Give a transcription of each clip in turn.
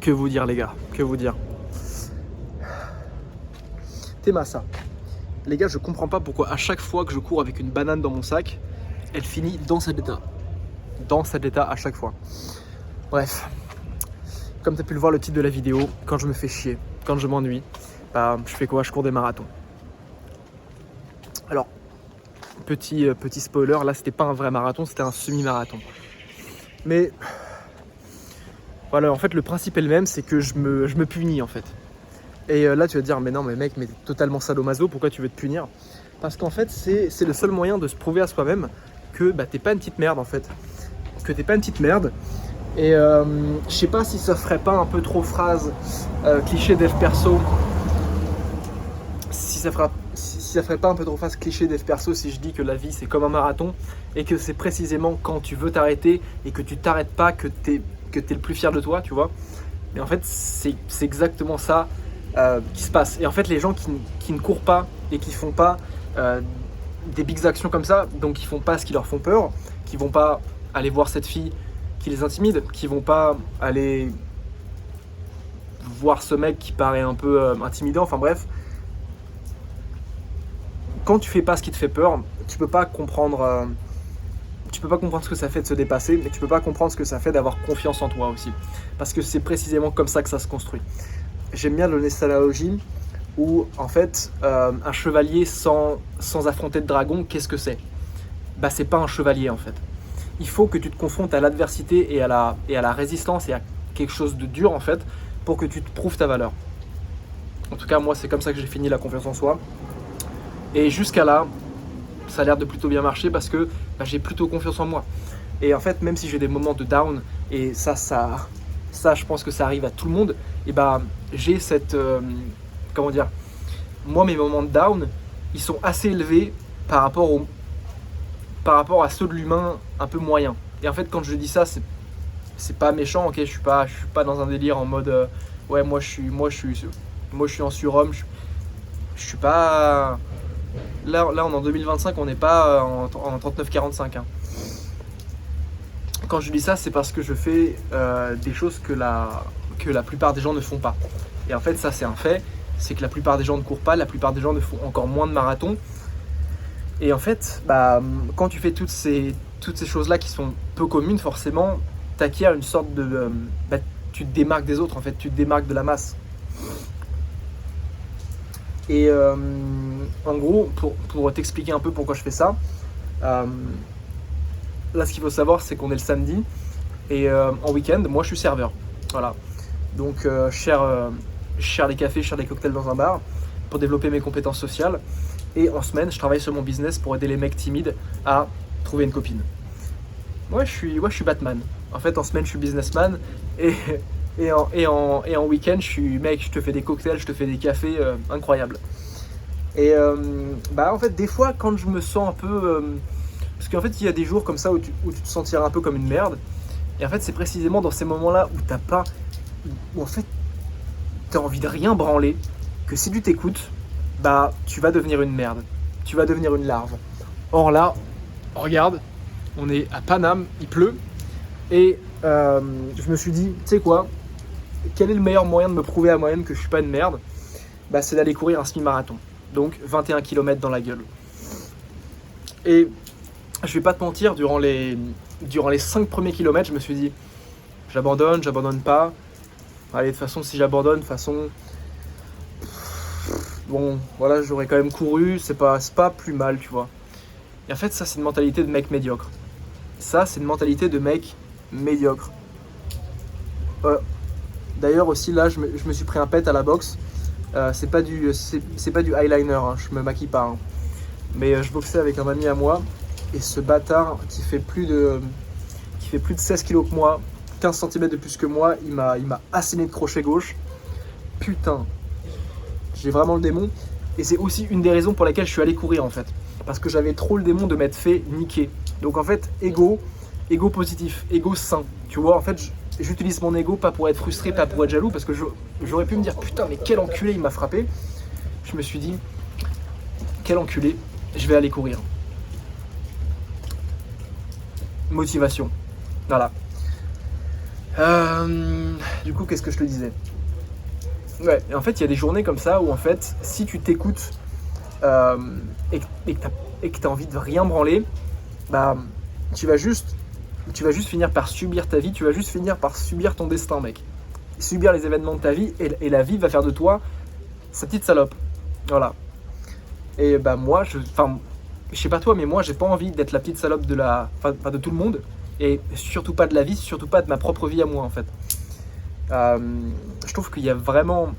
Que vous dire les gars, que vous dire. Temasa. Les gars, je comprends pas pourquoi à chaque fois que je cours avec une banane dans mon sac, elle finit dans cet état. Dans cet état à chaque fois. Bref. Comme tu as pu le voir le titre de la vidéo, quand je me fais chier, quand je m'ennuie, bah, je fais quoi? Je cours des marathons. Alors, petit spoiler, là c'était pas un vrai marathon, c'était un semi-marathon. Mais voilà, en fait le principe est le même, c'est que je me punis en fait. Et là tu vas te dire, mais non mais mec, mais t'es totalement sadomaso, pourquoi tu veux te punir? Parce qu'en fait c'est le seul moyen de se prouver à soi-même que bah, t'es pas une petite merde en fait. Que t'es pas une petite merde. Et je sais pas si ça ferait pas un peu trop phrase cliché dev perso. Si ça ferait pas un peu trop phrase cliché dev perso si je dis que la vie c'est comme un marathon et que c'est précisément quand tu veux t'arrêter et que tu t'arrêtes pas que t'es le plus fier de toi, tu vois. Mais en fait c'est exactement ça qui se passe. Et en fait les gens qui ne courent pas et qui font pas des big actions comme ça, donc qui font pas ce qui leur font peur, qui vont pas aller voir cette fille qui les intimide, qui vont pas aller voir ce mec qui paraît un peu intimidant, enfin bref. Quand tu fais pas ce qui te fait peur, tu peux pas comprendre ce que ça fait de se dépasser, mais tu peux pas comprendre ce que ça fait d'avoir confiance en toi aussi. Parce que c'est précisément comme ça que ça se construit. J'aime bien donner cette analogie où en fait un chevalier sans affronter de dragon, qu'est-ce que c'est? Bah c'est pas un chevalier en fait. Il faut que tu te confrontes à l'adversité et à la résistance et à quelque chose de dur en fait pour que tu te prouves ta valeur. En tout cas moi c'est comme ça que j'ai fini la confiance en soi. Et jusqu'à là, ça a l'air de plutôt bien marcher parce que bah, j'ai plutôt confiance en moi. Et en fait même si j'ai des moments de down, et ça je pense que ça arrive à tout le monde, et bah j'ai cette... comment dire, moi mes moments de down, ils sont assez élevés par rapport à ceux de l'humain un peu moyen. Et en fait quand je dis ça, c'est pas méchant, ok, je suis pas dans un délire en mode ouais moi je suis en surhomme, je suis pas là on est en 2025, on n'est pas en 39-45 hein. Quand je dis ça, c'est parce que je fais des choses que la plupart des gens ne font pas. Et en fait ça c'est un fait, c'est que la plupart des gens ne courent pas, la plupart des gens ne font encore moins de marathons. Et en fait, bah, quand tu fais toutes ces choses-là qui sont peu communes, forcément, t'acquiers une sorte de... bah, tu te démarques des autres, en fait, tu te démarques de la masse. Et en gros, pour t'expliquer un peu pourquoi je fais ça, là, ce qu'il faut savoir, c'est qu'on est le samedi, et en week-end, moi, je suis serveur. Voilà. Donc, je sers des cafés, je sers des cocktails dans un bar pour développer mes compétences sociales. Et en semaine, je travaille sur mon business pour aider les mecs timides à trouver une copine. Moi, je suis Batman. En fait, en semaine, je suis businessman. Et en week-end, je suis mec, je te fais des cocktails, je te fais des cafés incroyables. Et bah, en fait, des fois, quand je me sens un peu... parce qu'en fait, il y a des jours comme ça où tu te sentiras un peu comme une merde. Et en fait, c'est précisément dans ces moments-là où t'as pas... où en fait, t'as envie de rien branler, que si tu t'écoutes, bah tu vas devenir une merde, tu vas devenir une larve. Or là, regarde, on est à Paname, il pleut, et je me suis dit, tu sais quoi, quel est le meilleur moyen de me prouver à moi-même que je suis pas une merde? Bah c'est d'aller courir un semi-marathon, donc 21 km dans la gueule. Et je vais pas te mentir, durant les 5 premiers kilomètres, je me suis dit, j'abandonne pas. Allez, de toute façon, si j'abandonne, de toute façon... bon, voilà, j'aurais quand même couru, c'est pas plus mal, tu vois. Et en fait, ça, c'est une mentalité de mec médiocre. Ça, c'est une mentalité de mec médiocre. D'ailleurs, aussi, là, je me suis pris un pet à la boxe. C'est pas du eyeliner, hein, je me maquille pas. Hein. Mais je boxais avec un ami à moi, et ce bâtard qui fait plus de 16 kilos que moi, 15 cm de plus que moi, il m'a asséné de crochet gauche. Putain. J'ai vraiment le démon. Et c'est aussi une des raisons pour lesquelles je suis allé courir en fait. Parce que j'avais trop le démon de m'être fait niquer. Donc en fait, ego positif, ego sain. Tu vois, en fait, j'utilise mon ego pas pour être frustré, pas pour être jaloux. Parce que j'aurais pu me dire, putain, mais quel enculé il m'a frappé. Je me suis dit, quel enculé, je vais aller courir. Motivation. Voilà. Du coup, qu'est-ce que je te disais? Ouais, et en fait, il y a des journées comme ça où en fait, si tu t'écoutes et que tu as envie de rien branler, bah, tu vas juste finir par subir ta vie, tu vas juste finir par subir ton destin, mec. Subir les événements de ta vie et la vie va faire de toi sa petite salope. Voilà. Et bah moi, je sais pas toi, mais moi j'ai pas envie d'être la petite salope de tout le monde et surtout pas de la vie, surtout pas de ma propre vie à moi en fait. Je trouve qu'il y a vraiment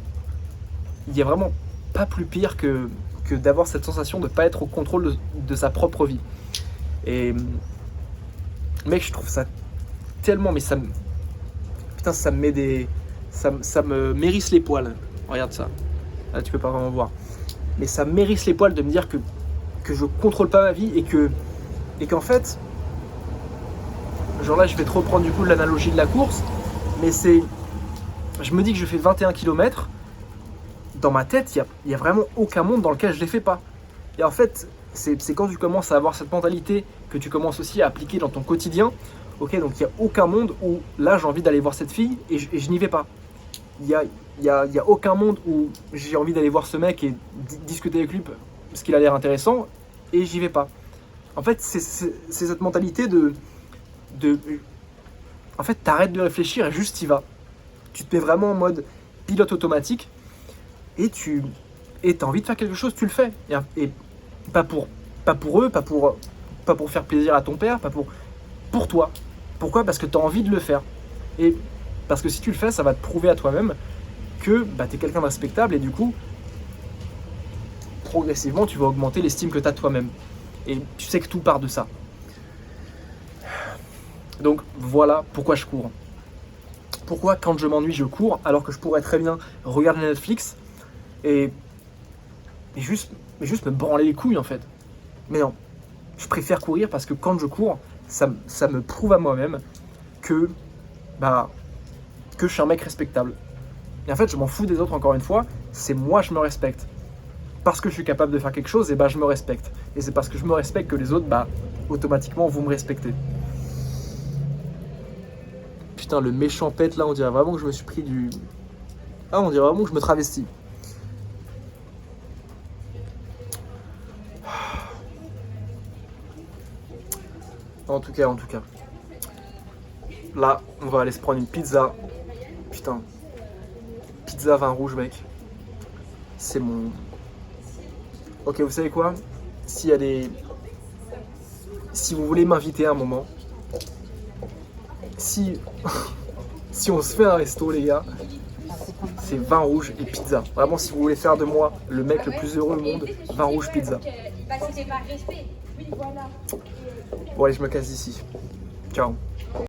pas plus pire que d'avoir cette sensation de pas être au contrôle de sa propre vie. Et mec, je trouve ça tellement, mais putain, ça me met ça me mérisse les poils. Regarde ça. Là, tu peux pas vraiment voir. Mais ça me mérisse les poils de me dire que je contrôle pas ma vie et qu'en fait, genre là, je vais te reprendre du coup l'analogie de la course, mais je me dis que je fais 21 km. Dans ma tête, il y a vraiment aucun monde dans lequel je les fais pas. Et en fait, c'est quand tu commences à avoir cette mentalité que tu commences aussi à appliquer dans ton quotidien. Ok, donc il n'y a aucun monde où là j'ai envie d'aller voir cette fille et je n'y vais pas. Il y a aucun monde où j'ai envie d'aller voir ce mec et discuter avec lui parce qu'il a l'air intéressant et j'y vais pas. En fait, c'est cette mentalité en fait, t'arrêtes de réfléchir et juste t'y vas. Tu te mets vraiment en mode pilote automatique et t'as envie de faire quelque chose, tu le fais. Et pas pour eux, pas pour faire plaisir à ton père, pas pour toi. Pourquoi? Parce que tu as envie de le faire. Et parce que si tu le fais, ça va te prouver à toi-même que tu es quelqu'un de respectable et du coup, progressivement, tu vas augmenter l'estime que tu as de toi-même. Et tu sais que tout part de ça. Donc voilà pourquoi je cours. Pourquoi quand je m'ennuie, je cours alors que je pourrais très bien regarder Netflix et juste me branler les couilles en fait. Mais non, je préfère courir parce que quand je cours, ça me prouve à moi-même que je suis un mec respectable. Et en fait, je m'en fous des autres encore une fois, c'est moi je me respecte. Parce que je suis capable de faire quelque chose, et je me respecte. Et c'est parce que je me respecte que les autres, automatiquement, vont me respecter. Putain, le méchant pète là, on dirait vraiment que je me suis pris du... Ah, on dirait vraiment que je me travestis. En tout cas. Là, on va aller se prendre une pizza. Putain. Pizza vin rouge, mec. C'est mon... Ok, vous savez quoi? Si vous voulez m'inviter à un moment, si on se fait un resto, les gars, c'est vin rouge et pizza. Vraiment, si vous voulez faire de moi le mec le plus heureux au monde, vin rouge, pizza. Bon, allez, je me casse d'ici. Ciao.